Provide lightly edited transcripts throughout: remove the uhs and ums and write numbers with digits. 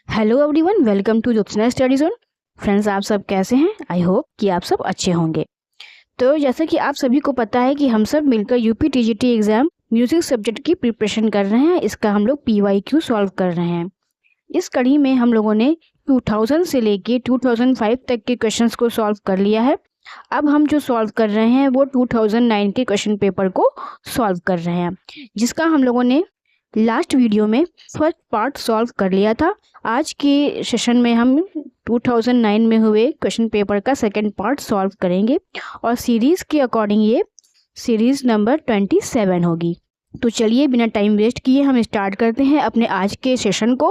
Hello everyone, welcome to Jyotsna study zone. Friends, आप सब कैसे हैं? आई होप कि आप सब अच्छे होंगे। तो जैसा कि आप सभी को पता है कि हम सब मिलकर UP TGT exam music subject की प्रिपरेशन कर रहे हैं। इसका हम लोग पीवाईक्यू सॉल्व कर रहे हैं। इस कड़ी में हम लोगों ने 2000 से लेके 2005 तक के क्वेश्चंस को सॉल्व कर लिया है। अब हम जो सॉल्व कर रहे हैं वो 2009 के क्वेश्चन पेपर को सॉल्व कर रहे हैं, जिसका हम लोगों ने लास्ट वीडियो में फर्स्ट पार्ट सॉल्व कर लिया था। आज के सेशन में हम 2009 में हुए क्वेश्चन पेपर का सेकंड पार्ट सॉल्व करेंगे और सीरीज़ के अकॉर्डिंग ये सीरीज़ नंबर 27 होगी। तो चलिए बिना टाइम वेस्ट किए हम स्टार्ट करते हैं अपने आज के सेशन को।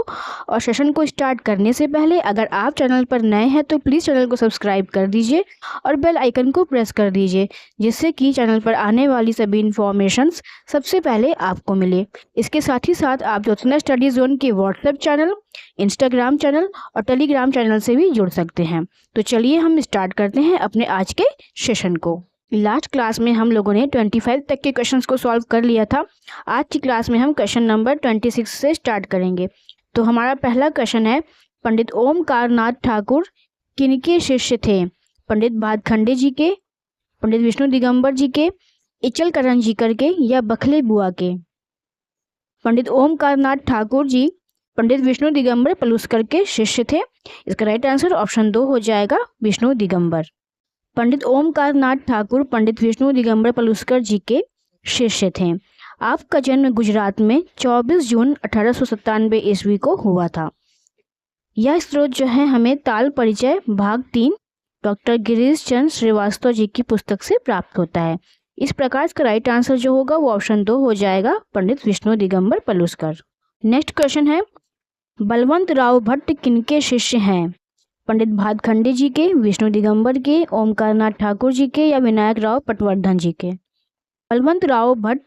और सेशन को स्टार्ट करने से पहले अगर आप चैनल पर नए हैं तो प्लीज़ चैनल को सब्सक्राइब कर दीजिए और बेल आइकन को प्रेस कर दीजिए, जिससे कि चैनल पर आने वाली सभी इन्फॉर्मेशंस सबसे पहले आपको मिले। इसके साथ ही साथ आप ज्योत्सना स्टडी जोन के व्हाट्सएप चैनल, इंस्टाग्राम चैनल और टेलीग्राम चैनल से भी जुड़ सकते हैं। तो चलिए हम स्टार्ट करते हैं अपने आज के सेशन को। लास्ट क्लास में हम लोगों ने 25 तक के क्वेश्चंस को सॉल्व कर लिया था। आज की क्लास में हम क्वेश्चन नंबर 26 से स्टार्ट करेंगे। तो हमारा पहला क्वेश्चन है, पंडित ओमकार नाथ ठाकुर किनके शिष्य थे? पंडित भातखंडे जी के, पंडित विष्णु दिगंबर जी के, इचल करण जी करके या बखले बुआ के? पंडित ओमकार नाथ ठाकुर जी पंडित विष्णु दिगंबर पलुस्कर के शिष्य थे। इसका राइट आंसर ऑप्शन 2 हो जाएगा, विष्णु दिगंबर। पंडित ओमकार नाथ ठाकुर पंडित विष्णु दिगंबर पलुस्कर जी के शिष्य थे। आपका जन्म गुजरात में 24 जून 1897 ईस्वी को हुआ था। यह स्रोत जो है हमें ताल परिचय भाग 3 डॉक्टर गिरीश चंद्र श्रीवास्तव जी की पुस्तक से प्राप्त होता है। इस प्रकार इसका राइट आंसर जो होगा वो ऑप्शन 2 हो जाएगा, पंडित विष्णु दिगंबर पलुस्कर। नेक्स्ट क्वेश्चन है, बलवंत राव भट्ट किनके शिष्य हैं? पंडित भातखंडे जी के, विष्णु दिगंबर के, ओमकार नाथ ठाकुर जी के या विनायक राव पटवर्धन जी के? बलवंत राव भट्ट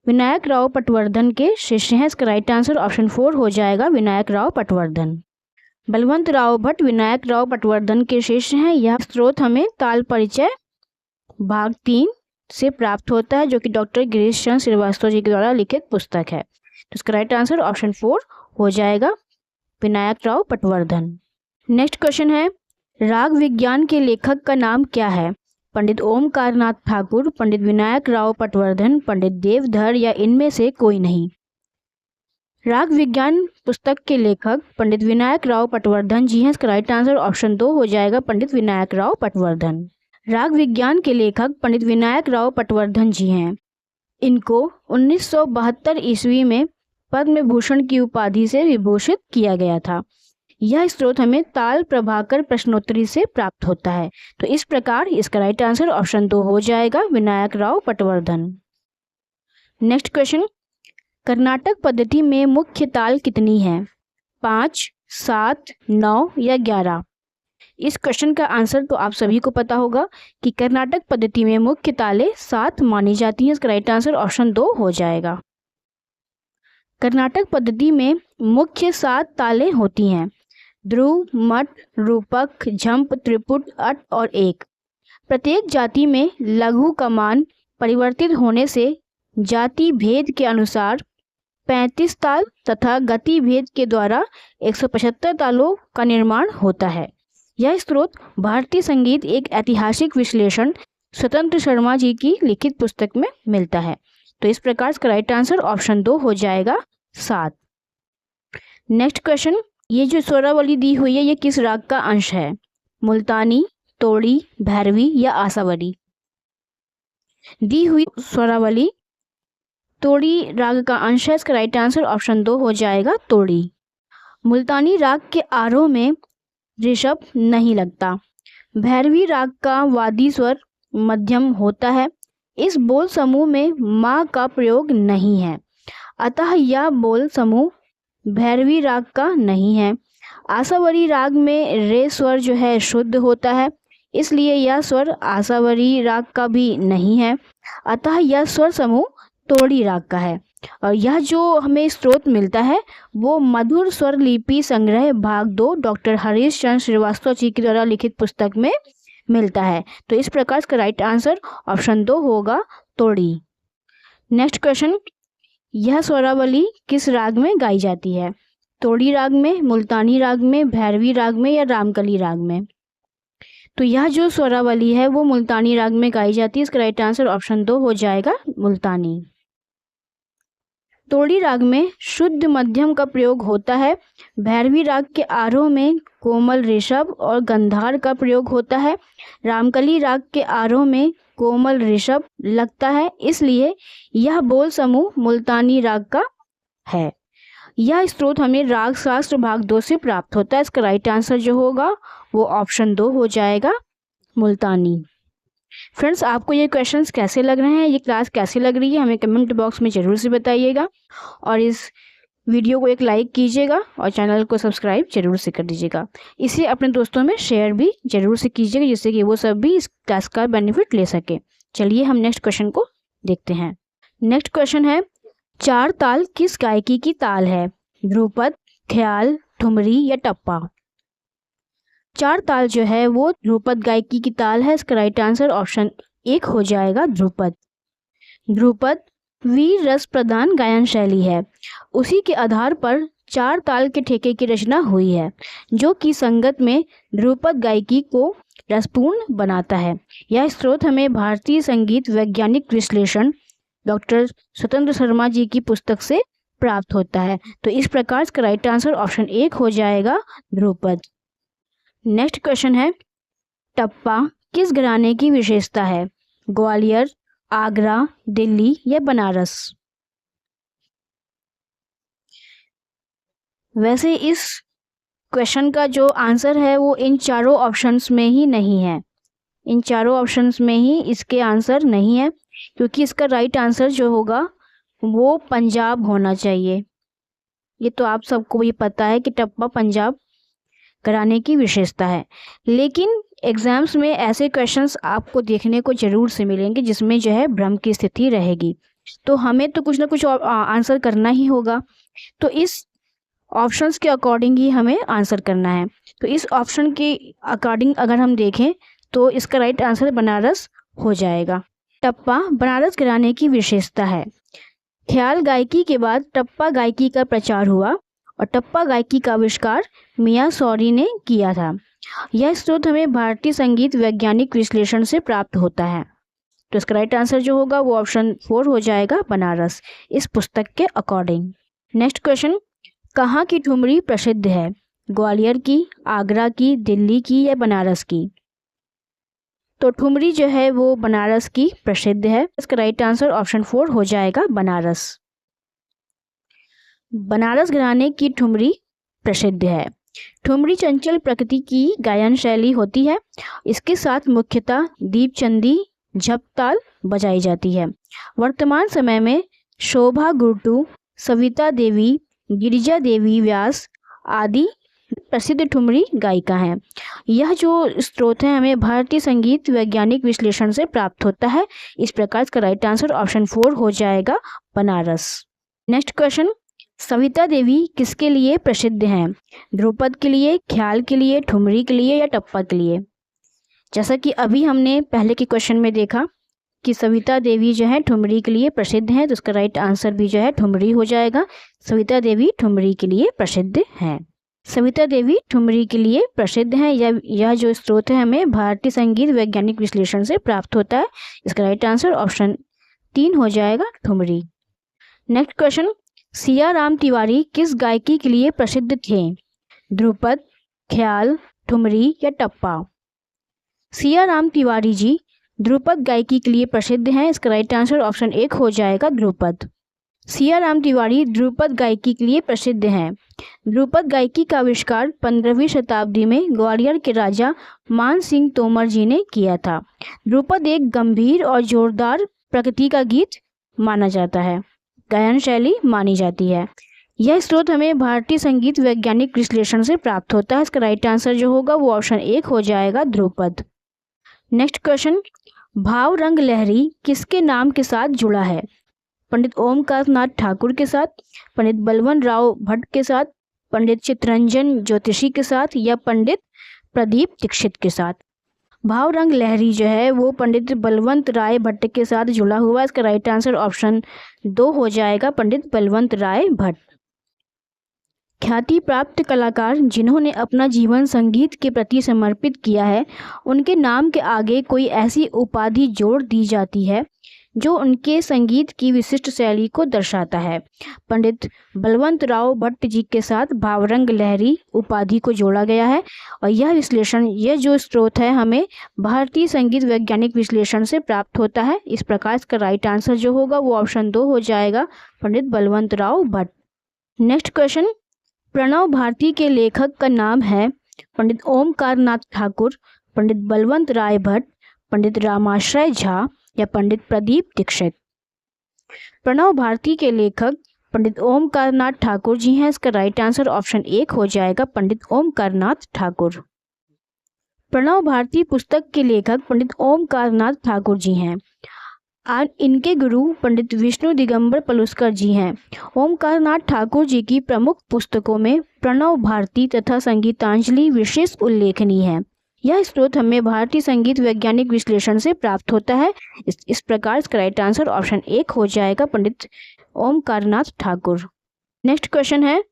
विनायक राव पटवर्धन के शिष्य हैं। इसका राइट आंसर ऑप्शन 4 हो जाएगा, विनायक राव पटवर्धन। बलवंत राव भट्ट विनायक राव पटवर्धन के शिष्य हैं। यह स्रोत हमें ताल परिचय भाग 3 से प्राप्त होता है, जो कि डॉक्टर गिरीश चंद्र श्रीवास्तव जी के द्वारा लिखित पुस्तक है। तो इसका राइट आंसर ऑप्शन 4 हो जाएगा, विनायक राव पटवर्धन। नेक्स्ट क्वेश्चन है, राग विज्ञान के लेखक का नाम क्या है? पंडित ओमकार नाथ ठाकुर, पंडित विनायक राव पटवर्धन, पंडित देवधर या इनमें से कोई नहीं? राग विज्ञान पुस्तक के लेखक पंडित विनायक राव पटवर्धन जी हैं। इसका राइट आंसर ऑप्शन 2 हो जाएगा, पंडित विनायक राव पटवर्धन। राग विज्ञान के लेखक पंडित विनायक राव पटवर्धन जी हैं। इनको 1972 ईस्वी में पद्म भूषण की उपाधि से विभूषित किया गया था। यह स्रोत हमें ताल प्रभाकर प्रश्नोत्तरी से प्राप्त होता है। तो इस प्रकार इसका राइट आंसर ऑप्शन 2 हो जाएगा, विनायक राव पटवर्धन। नेक्स्ट क्वेश्चन, कर्नाटक पद्धति में मुख्य ताल कितनी है? 5, 7, 9 या 11? इस क्वेश्चन का आंसर तो आप सभी को पता होगा कि कर्नाटक पद्धति में मुख्य तालें 7 मानी जाती हैं। इसका राइट आंसर ऑप्शन 2 हो जाएगा। कर्नाटक पद्धति में मुख्य 7 तालें होती हैं, ध्रुव, मठ, रूपक, झंप, त्रिपुट, अट और एक। प्रत्येक जाति में लघु का मान परिवर्तित होने से जाति भेद के अनुसार 35 ताल तथा गति भेद के द्वारा 175 तालों का निर्माण होता है। यह स्रोत भारतीय संगीत एक ऐतिहासिक विश्लेषण स्वतंत्र शर्मा जी की लिखित पुस्तक में मिलता है। तो इस प्रकार इसका राइट आंसर ऑप्शन 2 हो जाएगा, 7। नेक्स्ट क्वेश्चन, ये जो स्वरावली दी हुई है ये किस राग का अंश है? मुल्तानी, तोड़ी, भैरवी या आसावरी? दी हुई स्वरावली तोड़ी राग का अंश है। इसका राइट आंसर ऑप्शन 2 हो जाएगा, तोड़ी। मुल्तानी राग के आरोह में ऋषभ नहीं लगता। भैरवी राग का वादी स्वर मध्यम होता है। इस बोल समूह में माँ का प्रयोग नहीं है, अतः यह बोल समूह भैरवी राग का नहीं है। आसावरी राग में रे स्वर जो है शुद्ध होता है, इसलिए यह स्वर आसावरी राग का भी नहीं है, अतः यह स्वर समूह तोड़ी राग का है। और यह जो हमें स्रोत मिलता है वो मधुर स्वर लिपि संग्रह भाग 2 डॉक्टर हरीश चंद्र श्रीवास्तव जी के द्वारा लिखित पुस्तक में मिलता है। तो इस प्रकार इसका राइट आंसर ऑप्शन 2 होगा, तोड़ी। नेक्स्ट क्वेश्चन, यह स्वरावली किस राग में गाई जाती है? तोड़ी राग में, मुल्तानी राग में, भैरवी राग में या रामकली राग में? तो यह जो स्वरावली है वो मुल्तानी राग में गाई जाती है। इसका राइट आंसर ऑप्शन 2 हो जाएगा, मुल्तानी। तोड़ी राग में शुद्ध मध्यम का प्रयोग होता है। भैरवी राग के आरोह में कोमल ऋषभ और गंधार का प्रयोग होता है। रामकली राग के आरोह में कोमल ऋषभ लगता है, इसलिए यह बोल समूह मुल्तानी राग का है। यह स्रोत हमें राग शास्त्र भाग 2 से प्राप्त होता है। इसका राइट आंसर जो होगा वो ऑप्शन 2 हो जाएगा, मुल्तानी। फ्रेंड्स, आपको ये क्वेश्चंस कैसे लग रहे हैं, ये क्लास कैसी लग रही है, हमें कमेंट बॉक्स में ज़रूर से बताइएगा। और इस वीडियो को एक लाइक कीजिएगा और चैनल को सब्सक्राइब जरूर से कर दीजिएगा। इसे अपने दोस्तों में शेयर भी जरूर से कीजिएगा, जिससे कि वो सब भी इस क्लास का बेनिफिट ले सके। चलिए हम नेक्स्ट क्वेश्चन को देखते हैं। नेक्स्ट क्वेश्चन है, चार ताल किस गायकी की ताल है? ध्रुपद, ख्याल, ठुमरी या टप्पा? चार ताल जो है वो ध्रुपद गायकी की ताल है। इसका राइट आंसर ऑप्शन 1 हो जाएगा, ध्रुपद। ध्रुपद वीर रस प्रधान गायन शैली है। उसी के आधार पर चार ताल के ठेके की रचना हुई है, जो कि संगत में ध्रुपद गायकी को रसपूर्ण बनाता है। यह स्रोत हमें भारतीय संगीत वैज्ञानिक विश्लेषण डॉक्टर स्वतंत्र शर्मा जी की पुस्तक से प्राप्त होता है। तो इस प्रकार इसका राइट आंसर ऑप्शन 1 हो जाएगा, ध्रुपद। नेक्स्ट क्वेश्चन है, टप्पा किस घराने की विशेषता है? ग्वालियर, आगरा, दिल्ली या बनारस? वैसे इस क्वेश्चन का जो आंसर है वो इन चारों ऑप्शंस में ही नहीं है। इन चारों ऑप्शंस में ही इसके आंसर नहीं है, क्योंकि इसका राइट आंसर जो होगा वो पंजाब होना चाहिए। ये तो आप सबको भी पता है कि टप्पा पंजाब घराने की विशेषता है। लेकिन एग्जाम्स में ऐसे क्वेश्चंस आपको देखने को जरूर से मिलेंगे जिसमें जो है भ्रम की स्थिति रहेगी। तो हमें तो कुछ ना कुछ आंसर करना ही होगा। तो इस ऑप्शंस के अकॉर्डिंग ही हमें आंसर करना है। तो इस ऑप्शन के अकॉर्डिंग अगर हम देखें तो इसका राइट आंसर बनारस हो जाएगा। टप्पा बनारस घराने की विशेषता है। ख्याल गायकी के बाद टप्पा गायकी का प्रचार हुआ और टप्पा गायकी का आविष्कार मियां सौरी ने किया था। यह स्रोत हमें भारतीय संगीत वैज्ञानिक विश्लेषण से प्राप्त होता है। तो इसका राइट आंसर जो होगा वो ऑप्शन 4 हो जाएगा, बनारस, इस पुस्तक के अकॉर्डिंग। नेक्स्ट क्वेश्चन, कहाँ की ठुमरी प्रसिद्ध है? ग्वालियर की, आगरा की, दिल्ली की या बनारस की? तो ठुमरी जो है वो बनारस की प्रसिद्ध है। इसका राइट आंसर ऑप्शन 4 हो जाएगा, बनारस। बनारस घराने की ठुमरी प्रसिद्ध है। ठुमरी चंचल प्रकृति की गायन शैली होती है। इसके साथ मुख्यतः दीपचंदी, झपताल बजाई जाती है। वर्तमान समय में शोभा गुरटू, सविता देवी, गिरिजा देवी व्यास आदि प्रसिद्ध ठुमरी गायिका हैं। यह जो स्रोत है हमें भारतीय संगीत वैज्ञानिक विश्लेषण से प्राप्त होता है। इस प्रकार इसका राइट आंसर ऑप्शन 4 हो जाएगा, बनारस। नेक्स्ट क्वेश्चन, सविता देवी किसके लिए प्रसिद्ध हैं? ध्रुपद के लिए, ख्याल के लिए, ठुमरी के लिए या टप्पा के लिए? जैसा कि अभी हमने पहले के क्वेश्चन में देखा कि सविता देवी जो है ठुमरी के लिए प्रसिद्ध हैं, तो उसका राइट आंसर भी जो है ठुमरी हो जाएगा। सविता देवी ठुमरी के लिए प्रसिद्ध हैं। सविता देवी ठुमरी के लिए प्रसिद्ध हैं। यह जो स्रोत है हमें भारतीय संगीत वैज्ञानिक विश्लेषण से प्राप्त होता है। इसका राइट आंसर ऑप्शन 3 हो जाएगा, ठुमरी। नेक्स्ट क्वेश्चन, सिया राम तिवारी किस गायकी के लिए प्रसिद्ध थे? ध्रुपद, ख्याल, ठुमरी या टप्पा? सिया राम तिवारी जी ध्रुपद गायकी के लिए प्रसिद्ध हैं। इसका राइट आंसर ऑप्शन 1 हो जाएगा, ध्रुपद। सिया राम तिवारी ध्रुपद गायकी के लिए प्रसिद्ध हैं। ध्रुपद गायकी का आविष्कार 15वीं शताब्दी में ग्वालियर के राजा मान सिंह तोमर जी ने किया था। ध्रुपद एक गंभीर और जोरदार प्रकृति का गीत माना जाता है, गायन शैली मानी जाती है। यह स्रोत हमें भारतीय संगीत वैज्ञानिक विश्लेषण से प्राप्त होता है। इसका राइट आंसर जो होगा वो ऑप्शन 1 हो जाएगा, ध्रुपद। नेक्स्ट क्वेश्चन, भाव रंग लहरी किसके नाम के साथ जुड़ा है? पंडित ओमकार नाथ ठाकुर के साथ, पंडित बलवंत राव भट्ट के साथ, पंडित चित्तरंजन ज्योतिषी के साथ या पंडित प्रदीप दीक्षित के साथ? भाव रंग लहरी जो है वो पंडित बलवंत राय भट्ट के साथ जुड़ा हुआ है। इसका राइट आंसर ऑप्शन 2 हो जाएगा, पंडित बलवंत राय भट्ट। ख्याति प्राप्त कलाकार जिन्होंने अपना जीवन संगीत के प्रति समर्पित किया है, उनके नाम के आगे कोई ऐसी उपाधि जोड़ दी जाती है जो उनके संगीत की विशिष्ट शैली को दर्शाता है। पंडित बलवंत राव भट्ट जी के साथ भावरंग लहरी उपाधि को जोड़ा गया है और यह जो स्रोत है हमें भारतीय संगीत वैज्ञानिक विश्लेषण से प्राप्त होता है। इस प्रकार इसका राइट आंसर जो होगा वो ऑप्शन 2 हो जाएगा, पंडित बलवंत राव भट्ट। नेक्स्ट क्वेश्चन, प्रणव भारती के लेखक का नाम है पंडित ओमकार नाथ ठाकुर, पंडित बलवंत राय भट्ट, पंडित रामाश्रय झा या पंडित प्रदीप दीक्षित। प्रणव भारती के लेखक पंडित ओमकार नाथ ठाकुर जी हैं। इसका राइट आंसर ऑप्शन 1 हो जाएगा, पंडित ओमकार नाथ ठाकुर। प्रणव भारती पुस्तक के लेखक पंडित ओमकार नाथ ठाकुर जी हैं। इनके गुरु पंडित विष्णु दिगंबर पलुस्कर जी हैं। ओमकार नाथ ठाकुर जी की प्रमुख पुस्तकों में प्रणव भारती तथा संगीतांजलि विशेष उल्लेखनीय है। यह स्रोत हमें भारतीय संगीत वैज्ञानिक विश्लेषण से प्राप्त होता है। इस प्रकार इसका राइट आंसर ऑप्शन 1 हो जाएगा, पंडित ओमकार नाथ ठाकुर। नेक्स्ट क्वेश्चन है,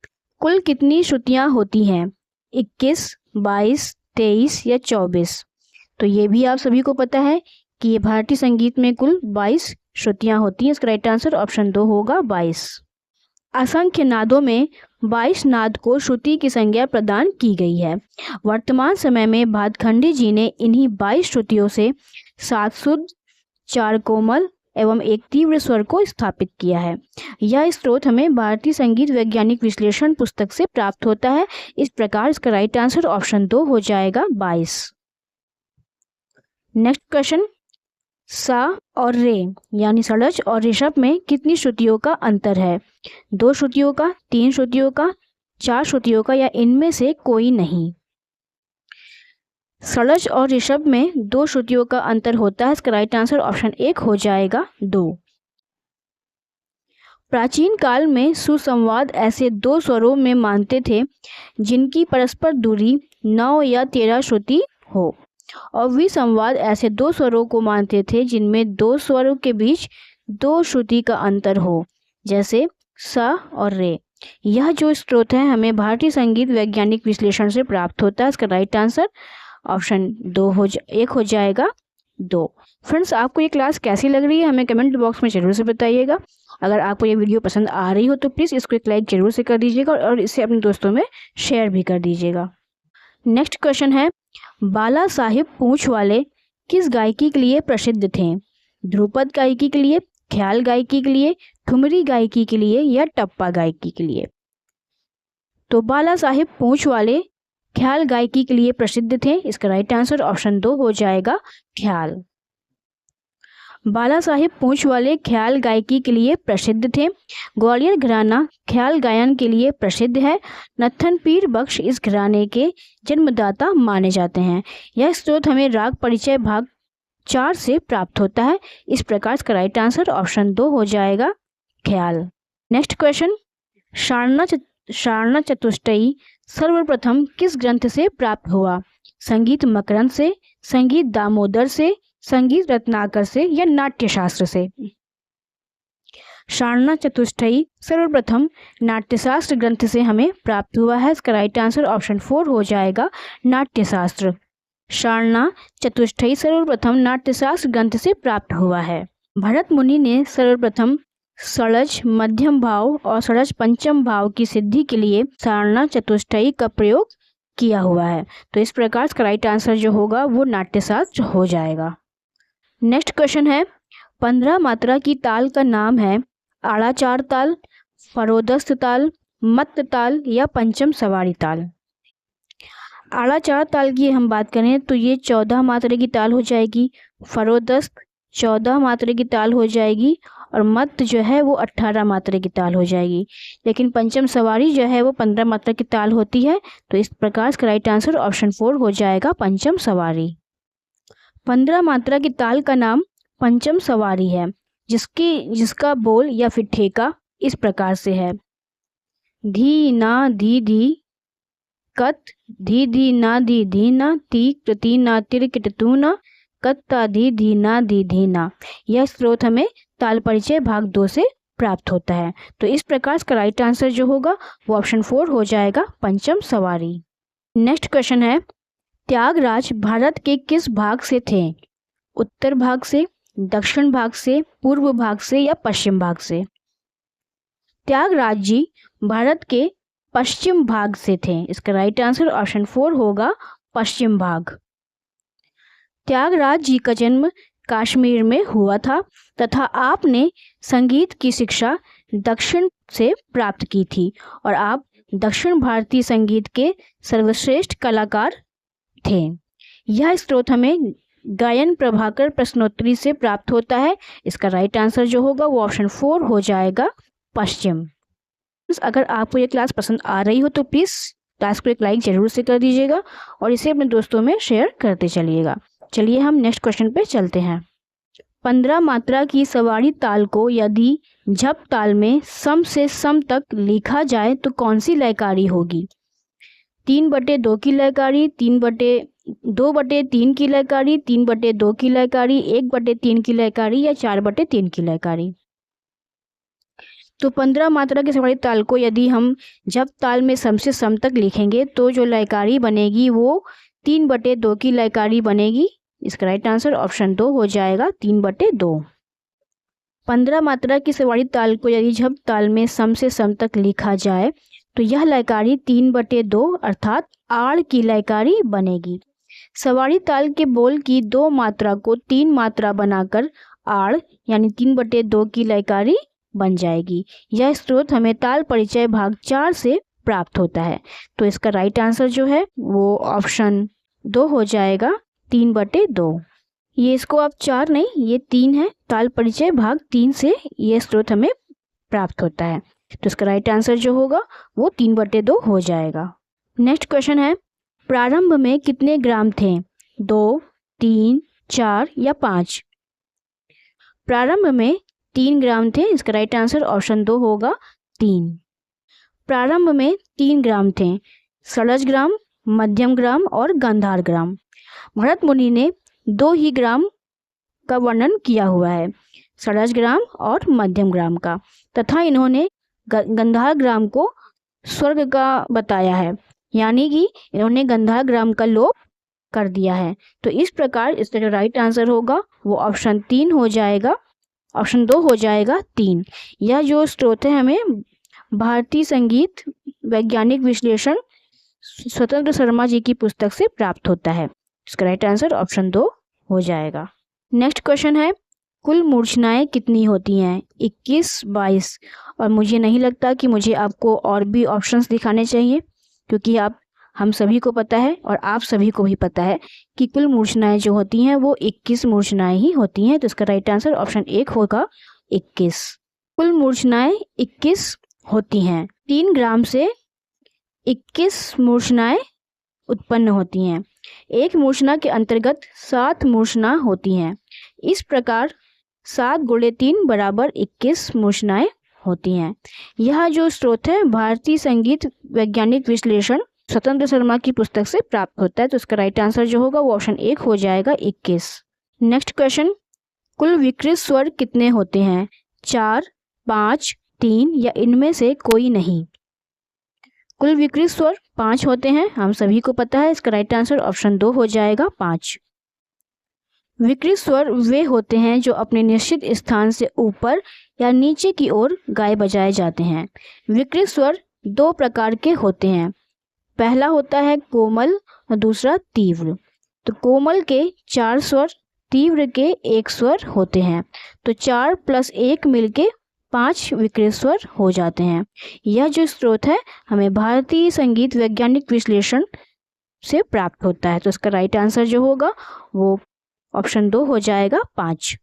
कुल कितनी श्रुतियाँ होती हैं? 21, 22, 23 या 24? तो ये भी आप सभी को पता है कि ये भारतीय संगीत में कुल 22 श्रुतियाँ होती हैं। इसका राइट आंसर ऑप्शन 2 होगा, 22। असंख्य नादों में 22 नाद को श्रुति की संज्ञा प्रदान की गई है। वर्तमान समय में भातखंडे जी ने इन्हीं 22 श्रुतियों से 7 शुद्ध, 4 कोमल एवं 1 तीव्र स्वर को स्थापित किया है। यह स्रोत हमें भारतीय संगीत वैज्ञानिक विश्लेषण पुस्तक से प्राप्त होता है। इस प्रकार इसका राइट आंसर ऑप्शन 2 हो जाएगा, 22। नेक्स्ट क्वेश्चन, सा और रे यानी षड्ज और ऋषभ में कितनी श्रुतियों का अंतर है? 2 श्रुतियों का, 3 श्रुतियों का, 4 श्रुतियों का या इनमें से कोई नहीं? षड्ज और ऋषभ में 2 श्रुतियों का अंतर होता है। इसका राइट आंसर ऑप्शन 1 हो जाएगा, 2। प्राचीन काल में सुसंवाद ऐसे 2 स्वरों में मानते थे जिनकी परस्पर दूरी 9 या 13 श्रुति हो, और विसंवाद ऐसे 2 स्वरों को मानते थे जिनमें 2 स्वरों के बीच 2 श्रुति का अंतर हो, जैसे सा और रे। यह जो स्रोत है हमें भारतीय संगीत वैज्ञानिक विश्लेषण से प्राप्त होता है। इसका राइट आंसर ऑप्शन 1 हो जाएगा, 2। फ्रेंड्स, आपको ये क्लास कैसी लग रही है हमें कमेंट बॉक्स में जरूर से बताइएगा। अगर आपको ये वीडियो पसंद आ रही हो तो प्लीज़ इसको एक लाइक जरूर से कर दीजिएगा और इसे अपने दोस्तों में शेयर भी कर दीजिएगा। नेक्स्ट क्वेश्चन है, बाला साहिब पूंछ वाले किस गायकी के लिए प्रसिद्ध थे? ध्रुपद गायकी के लिए, ख्याल गायकी के लिए, ठुमरी गायकी के लिए या टप्पा गायकी के लिए? तो बाला साहिब पूंछ वाले ख्याल गायकी के लिए प्रसिद्ध थे। इसका राइट आंसर ऑप्शन 2 हो जाएगा, ख्याल। बाला साहिब पूंछ वाले ख्याल गायकी के लिए प्रसिद्ध थे। ग्वालियर घराना ख्याल गायन के लिए प्रसिद्ध है। नत्थन पीर बख्श इस घराने के जन्मदाता माने जाते हैं। यह स्रोत हमें राग परिचय भाग 4 से प्राप्त होता है। इस प्रकार इसका राइट आंसर ऑप्शन 2 हो जाएगा, ख्याल। नेक्स्ट क्वेश्चन, शारना चतुष्टयी सर्वप्रथम किस ग्रंथ से प्राप्त हुआ? संगीत मकरंद से, संगीत दामोदर से, संगीत रत्नाकर से या नाट्यशास्त्र से? शारना चतुष्टयी सर्वप्रथम नाट्यशास्त्र ग्रंथ से हमें प्राप्त हुआ है। इसका राइट आंसर ऑप्शन 4 हो जाएगा, नाट्यशास्त्र। शारना चतुष्टयी सर्वप्रथम नाट्यशास्त्र ग्रंथ से प्राप्त हुआ है। भरत मुनि ने सर्वप्रथम षड्ज मध्यम भाव और षड्ज पंचम भाव की सिद्धि के लिए शारना चतुष्टयी का प्रयोग किया हुआ है। तो इस प्रकार इसका राइट आंसर जो होगा वो नाट्यशास्त्र हो जाएगा। नेक्स्ट क्वेश्चन है, 15 मात्रा की ताल का नाम है आड़ाचार ताल, फरोदस्त ताल, मत्त ताल या पंचम सवारी ताल? आड़ाचार ताल की हम बात करें तो ये 14 मात्रा की ताल हो जाएगी, फरोदस्त 14 मात्रा की ताल हो जाएगी और मत्त जो है वो 18 मात्रा की ताल हो जाएगी। लेकिन पंचम सवारी जो है वो 15 मात्रा की ताल होती है। तो इस प्रकार इसका राइट आंसर ऑप्शन 4 हो जाएगा, पंचम सवारी। 15 मात्रा की ताल का नाम पंचम सवारी है, जिसका बोल या फिर ठेका इस प्रकार से है, धी ना धी धी, कत धी धी ना धी धी ना, ती कृति ना तिर किट तू ना, कत्ता धी धी ना धी धी ना। यह स्रोत हमें ताल परिचय भाग 2 से प्राप्त होता है। तो इस प्रकार इसका राइट आंसर जो होगा वो ऑप्शन 4 हो जाएगा, पंचम सवारी। नेक्स्ट क्वेश्चन है, त्यागराज भारत के किस भाग से थे? उत्तर भाग से, दक्षिण भाग से, पूर्व भाग से या पश्चिम भाग से? त्यागराज जी भारत के पश्चिम भाग से थे। इसका राइट आंसर ऑप्शन 4 होगा, पश्चिम भाग। त्यागराज जी का जन्म कश्मीर में हुआ था तथा आपने संगीत की शिक्षा दक्षिण से प्राप्त की थी और आप दक्षिण भारतीय संगीत के सर्वश्रेष्ठ कलाकार थे। यह स्रोत हमें गायन प्रभाकर प्रश्नोत्तरी से प्राप्त होता है। इसका राइट आंसर जो होगा वो ऑप्शन 4 हो जाएगा, पश्चिम। अगर आपको ये क्लास पसंद आ रही हो तो प्लीज़ क्लास को एक लाइक जरूर से कर दीजिएगा और इसे अपने दोस्तों में शेयर करते चलिएगा। चलिए हम नेक्स्ट क्वेश्चन पे चलते हैं। 15 मात्रा की सवारी ताल को यदि झप ताल में सम से सम तक लिखा जाए तो कौन सी लयकारी होगी? 3/2 की लयकारी, 2/3 की लयकारी, 3/2 की लयकारी, 1/3 की लयकारी या 4/3 की लयकारी? तो 15 मात्रा की सवारी ताल को यदि हम झप ताल में सम से सम तक लिखेंगे तो जो लयकारी बनेगी वो 3/2 की लयकारी बनेगी। इसका राइट आंसर ऑप्शन 2 हो जाएगा, 3/2। 15 मात्रा की सवारी ताल को यदि झप ताल में सम से सम तक लिखा जाए तो यह लयकारी 3/2 अर्थात आड़ की लयकारी बनेगी। सवारी ताल के बोल की 2 मात्रा को 3 मात्रा बनाकर आड़ यानी 3/2 की लयकारी बन जाएगी। यह स्रोत हमें ताल परिचय भाग 4 से प्राप्त होता है। तो इसका राइट आंसर जो है वो ऑप्शन 2 हो जाएगा, 3/2। ये इसको आप 4 नहीं, ये 3 है। ताल परिचय भाग 3 से ये स्रोत हमें प्राप्त होता है। तो इसका राइट आंसर जो होगा वो 3/2 हो जाएगा। नेक्स्ट क्वेश्चन है, प्रारंभ में कितने ग्राम थे? 2, 3, 4 या 5? प्रारंभ में 3 ग्राम थे। इसका राइट आंसर ऑप्शन 2 होगा, 3। प्रारंभ में 3 ग्राम थे, षडज ग्राम, मध्यम ग्राम और गांधार ग्राम। भरत मुनि ने 2 ही ग्राम का वर्णन किया हुआ है, षडज ग्राम और मध्यम ग्राम का, तथा इन्होंने गांधार ग्राम को स्वर्ग का बताया है, यानी कि इन्होंने गांधार ग्राम का लोप कर दिया है। तो इस प्रकार इसका जो राइट आंसर होगा वो ऑप्शन 3 हो जाएगा, ऑप्शन 2 हो जाएगा, 3। यह जो स्रोत है हमें भारतीय संगीत वैज्ञानिक विश्लेषण स्वतंत्र शर्मा जी की पुस्तक से प्राप्त होता है। इसका राइट आंसर ऑप्शन 2 हो जाएगा। नेक्स्ट क्वेश्चन है, कुल मूर्छनाएं कितनी होती हैं? 21, 22। और मुझे नहीं लगता कि मुझे आपको और भी ऑप्शंस दिखाने चाहिए, क्योंकि हम सभी को पता है और आप सभी को भी पता है कि कुल मूर्छनाएं जो होती हैं वो 21 मूर्छनाएं ही होती हैं। तो इसका राइट आंसर ऑप्शन 1 होगा, 21। कुल मूर्छनाएं 21 होती हैं। 3 ग्राम से 21 मूर्छनाएं उत्पन्न होती हैं। एक मूर्छना के अंतर्गत 7 मूर्छना होती हैं। इस प्रकार 7 × 3 = 21 मूर्छनाएं होती हैं। यह जो स्रोत है भारतीय संगीत वैज्ञानिक विश्लेषण स्वतंत्र शर्मा की पुस्तक से प्राप्त होता है। तो इसका राइट आंसर जो होगा वो ऑप्शन 1 हो जाएगा, 21। नेक्स्ट क्वेश्चन, कुल विकृत स्वर कितने होते हैं? 4, 5, 3 या इनमें से कोई नहीं? कुल विकृत स्वर 5 होते हैं, हम सभी को पता है। इसका राइट आंसर ऑप्शन 2 हो जाएगा, 5। विकृत स्वर वे होते हैं जो अपने निश्चित स्थान से ऊपर या नीचे की ओर गाए बजाए जाते हैं। विकृत स्वर 2 प्रकार के होते हैं। पहला होता है कोमल और दूसरा तीव्र। तो कोमल के 4 स्वर, तीव्र के 1 स्वर होते हैं। तो 4 + 1 मिलके 5 विकृत स्वर हो जाते हैं। यह जो स्रोत है हमें भारतीय संगीत वैज्ञानिक विश्लेषण से प्राप्त होता है। तो इसका राइट आंसर जो होगा वो ऑप्शन 2 हो जाएगा, 5।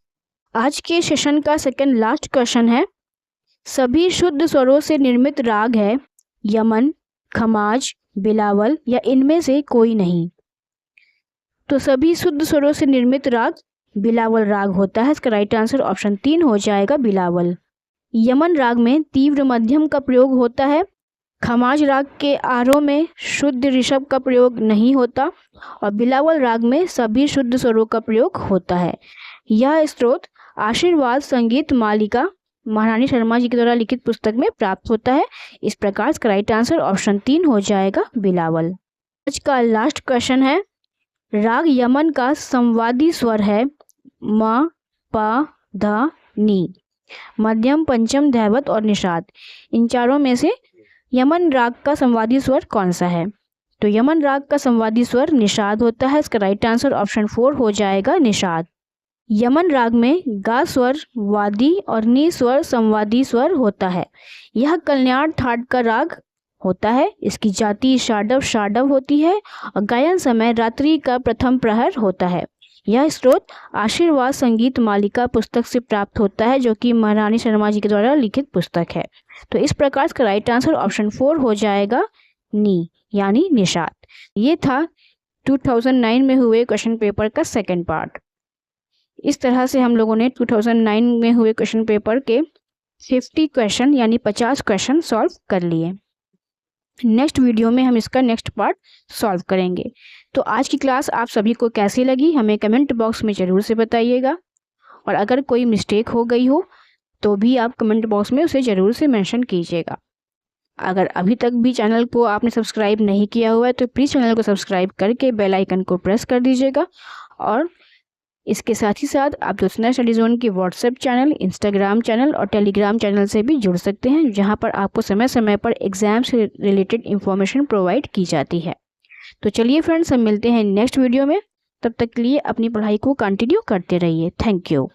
आज के सेशन का सेकंड लास्ट क्वेश्चन है, सभी शुद्ध स्वरों से निर्मित राग है यमन, खमाज, बिलावल या इनमें से कोई नहीं? तो सभी शुद्ध स्वरों से निर्मित राग बिलावल राग होता है। इसका राइट आंसर ऑप्शन 3 हो जाएगा, बिलावल। यमन राग में तीव्र मध्यम का प्रयोग होता है। खमाज राग के आरोह में शुद्ध ऋषभ का प्रयोग नहीं होता और बिलावल राग में सभी शुद्ध स्वरों का प्रयोग होता है। यह स्रोत आशीर्वाद संगीत मालिका महारानी शर्मा जी के द्वारा लिखित पुस्तक में प्राप्त होता है। इस प्रकार इसका राइट आंसर ऑप्शन 3 हो जाएगा बिलावल। आज का लास्ट क्वेश्चन है, राग यमन का संवादी स्वर है म, प, ध, नी, मध्यम, पंचम, धैवत और निषाद। इन चारों में से यमन राग का संवादी स्वर कौन सा है? तो यमन राग का संवादी स्वर निषाद होता है। इसका राइट आंसर ऑप्शन 4 हो जाएगा निषाद। यमन राग में गा स्वर वादी और नी स्वर संवादी स्वर होता है। यह कल्याण ठाट का राग होता है। इसकी जाति शाडव होती है और गायन समय रात्रि का प्रथम प्रहर होता है। यह स्रोत आशीर्वाद संगीत मालिका पुस्तक से प्राप्त होता है, जो कि महारानी शर्मा जी के द्वारा लिखित पुस्तक है। तो इस प्रकार इसका राइट आंसर ऑप्शन 4 हो जाएगा नी, यानी निषाद। ये था 2009 में हुए क्वेश्चन पेपर का सेकंड पार्ट। इस तरह से हम लोगों ने 2009 में हुए क्वेश्चन पेपर के 50 क्वेश्चन यानी 50 क्वेश्चन सॉल्व कर लिए। नेक्स्ट वीडियो में हम इसका नेक्स्ट पार्ट सॉल्व करेंगे। तो आज की क्लास आप सभी को कैसी लगी हमें कमेंट बॉक्स में ज़रूर से बताइएगा, और अगर कोई मिस्टेक हो गई हो तो भी आप कमेंट बॉक्स में उसे ज़रूर से मेंशन कीजिएगा। अगर अभी तक भी चैनल को आपने सब्सक्राइब नहीं किया हुआ है तो प्लीज़ चैनल को सब्सक्राइब करके बेल आइकन को प्रेस कर दीजिएगा। और इसके साथ ही साथ आप ज्योत्सना स्टडी जोन की व्हाट्सएप चैनल, इंस्टाग्राम चैनल और टेलीग्राम चैनल से भी जुड़ सकते हैं, जहां पर आपको समय समय पर एग्जाम से रिलेटेड इंफॉर्मेशन प्रोवाइड की जाती है। तो चलिए फ्रेंड्स, हम मिलते हैं नेक्स्ट वीडियो में। तब तक के लिए अपनी पढ़ाई को कंटिन्यू करते रहिए। Thank you.